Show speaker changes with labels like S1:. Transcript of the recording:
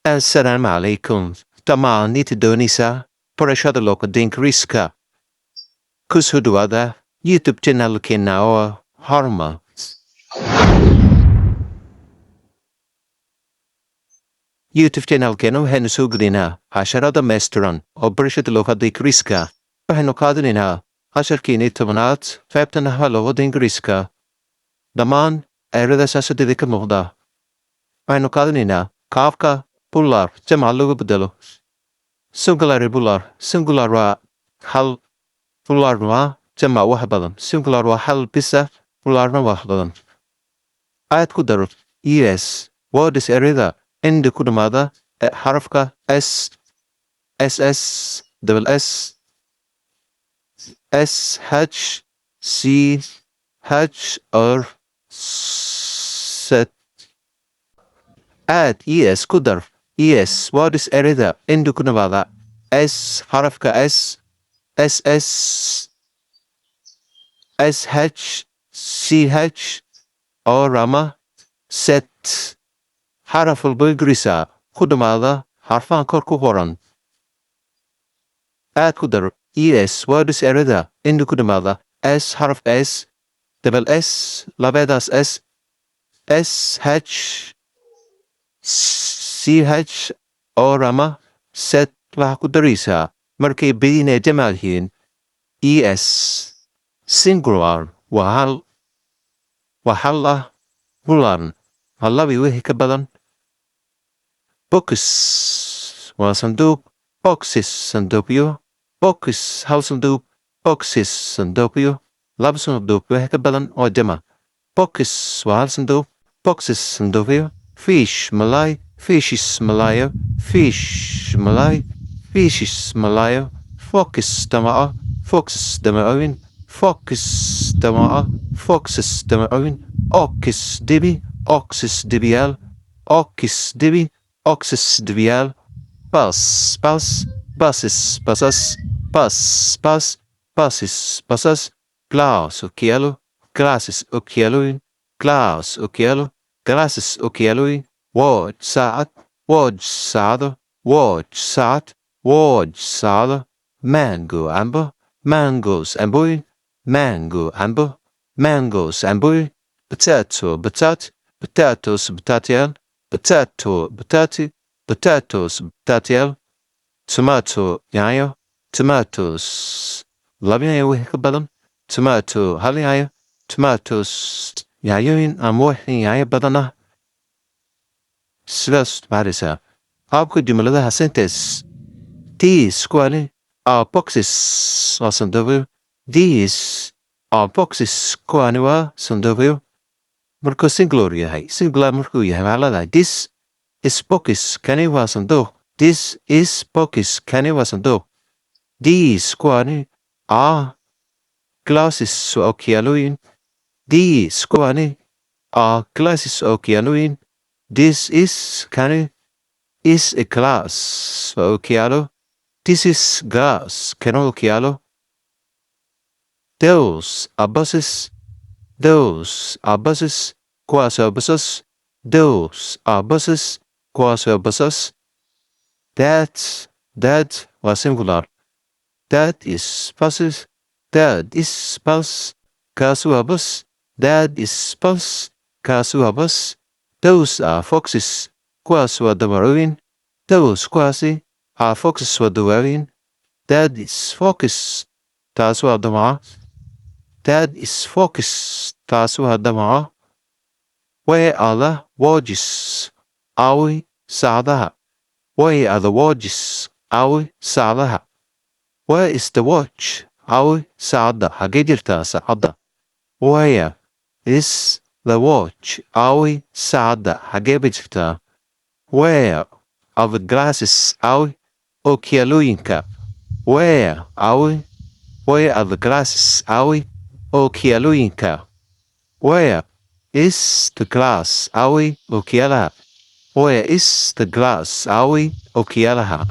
S1: Assalamu alaikum. Tamaan niet Indonesia. Parashada loka ingiriiska. Kushuduada. YouTube channel kinao harma. YouTube channel keno hen suglina. Hasharada mestran. O parashada loka ingiriiska. Pahenokadina. Hasharkini tamanat. Feptana halo ingiriiska. Daman. Erada sasadidika muhda. Pahenokadina. Kafka. Plural. Jamac bedelo. Singular wa hal. Plural wa jamac wax badan. Singular wa hal bisa. Plural wax badan. Aad ku daro es. Word is erida. Indi ku dhamaada. Xarafka S. SS. Double S. SH. CH. or set. Add es ku dar. Es. Word is erida. Indi ku dhamaada. S. Xarafka S. SS. SH. CH. or rama. Set. Xaraf walbo ingiriisa ku dhamaada xarfahan kor ku qoran. Aad ku dar es. Word is erida. Indi ku dhamaada. S. Xaraf S. Double S. Labadas S. SH. CH. or rama. Set. Waxa ku daraysaa markay badiina jamac yihiin es. Singular waa hal ah. Plural waa laba iyo wixii ka badan. Boxes waa sanduuq. Boxes sanduuqyo. Box hal sanduuq. Boxes sanduuqyo. Laba sanduuq wixii ka badan oo jamac. Boxes waa hal sanduuq. Boxes sanduuqyo. Fish malay. Fishes malayo. Fish malay. Fishes malayo. Foxes damaco. Foxes damacoyin. Foxes damaco. Foxes damacoyin. Oxes dibi. Oxes dibiyaal. Oxes dibi. Oxes dibiyaal. Bus. Buses basas. Bus. Buses basas. Glass okialo. Glasses okialoyin. Glass okialo. Glasses okialoyin. Watch saat. Watch saado. Watch saat. Watch saado. Mango amber. Mangoes amboy. Mango amber. Mangoes amboy. Potato batat. Potatoes batatial. Potato batati. Potatoes batatial. Tomato yayo. Tomatoes labyayo wixii ka badan. Tomato hal yayo. Tomatoes yayoyin ama wixii yayo badana. Sidaas maaraysaa qaabka jumladaha sentence. These kuwani are boxes waa sanduuqyo. These are boxes kuwani waa sanduuqyo. Markuu singular yahay. Singular markuu yahay waxaa leedahay this is box. Kani waa sanduuq. This is box. Kani waa sanduuq. These kuwani are glasses waa okiyaalooyin. These kuwani are glasses waa okiyaalooyin. This is kani is a glass waa okiyaalo. This is glass kana okiyaalo. Those are buses. Those are buses. Kuwaas waa busas. Those are buses. Kuwaas waa busas. That waa singular. That is buses. That is bus. Kaas waa bus. That is bus. Kaas waa bus. Those are foxes. Kuwaas waa damarooyin. Those kuwaasi are foxes waa dawaayin. That is fox. Taas waa damaco. That is fox. Taas waa damaco. Where are the watches? Awi saacadaha. Where are the watches? Awi saacadaha. Where is the watch? Awi saacada. Hagee jirtaa saacada? Where is the watch? Awi saacada. Hagee bay jirtaa? Where are the glasses? Awi okiyaalooyinka. Where are the glasses? Awi okiyaalooyinka. Where is the glass? Awi okiyaalaha. Where is the glass? Awi okiyaalaha.